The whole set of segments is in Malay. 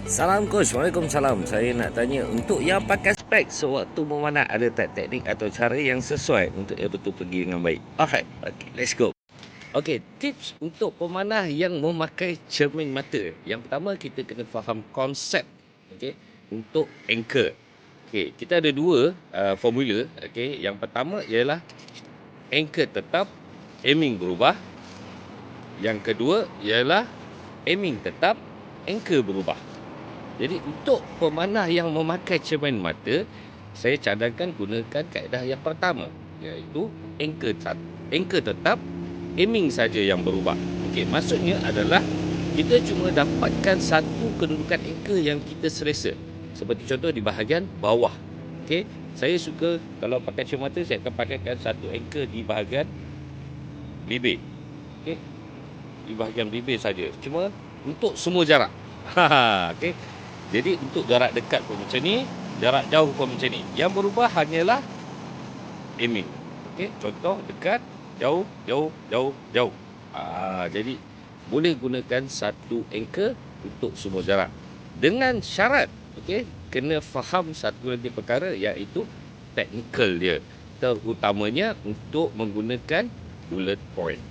Salam coach, Waalaikumsalam. Saya nak tanya, untuk yang pakai spek sewaktu memanah, ada tak teknik atau cara yang sesuai untuk ia betul pergi dengan baik? Alright, okay, let's go. Okay, tips untuk pemanah yang memakai cermin mata. Yang pertama, kita kena faham konsep, okay, untuk anchor. Okay, kita ada dua formula. Okay, yang pertama ialah anchor tetap, aiming berubah. Yang kedua ialah aiming tetap, anchor berubah. Jadi untuk pemanah yang memakai cermin mata, saya cadangkan gunakan kaedah yang pertama, iaitu anchor tetap, aiming saja yang berubah. Okey, maksudnya adalah kita cuma dapatkan satu kedudukan anchor yang kita selesa. Seperti contoh di bahagian bawah. Okey, saya suka kalau pakai cermin mata, saya akan pakaikan satu anchor di bahagian bibir. Okey, di bahagian bibir saja. Cuma untuk semua jarak. Okey. Jadi untuk jarak dekat pun macam ni, jarak jauh pun macam ni. Yang berubah hanyalah aiming. Okey, contoh dekat, jauh, jauh, jauh, jauh. Jadi boleh gunakan satu anchor untuk semua jarak. Dengan syarat, okey, kena faham satu lagi perkara, iaitu technical dia. Terutamanya untuk menggunakan bullet point.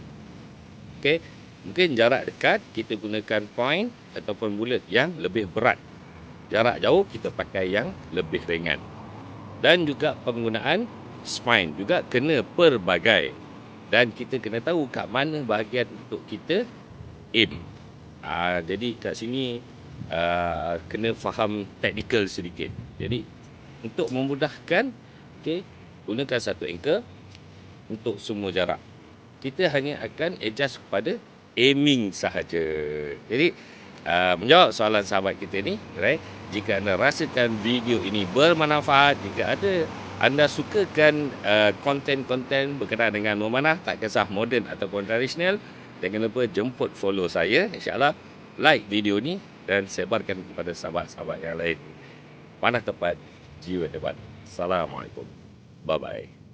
Okey, mungkin jarak dekat kita gunakan point ataupun bullet yang lebih berat. Jarak jauh kita pakai yang lebih ringan. Dan juga penggunaan spine juga kena pelbagai. Dan kita kena tahu kat mana bahagian untuk kita aim. Jadi kat sini kena faham technical sedikit. Jadi untuk memudahkan, okay, gunakan satu anchor untuk semua jarak. Kita hanya akan adjust kepada aiming sahaja. Jadi menjawab soalan sahabat kita ni, right? Jika anda rasakan video ini bermanfaat, jika anda sukakan konten-konten berkenaan dengan memanah, tak kisah moden ataupun tradisional, jangan lupa jemput follow saya, insyaAllah. Like video ni dan sebarkan kepada sahabat-sahabat yang lain. Panah tepat, jiwa hebat. Assalamualaikum. Bye-bye.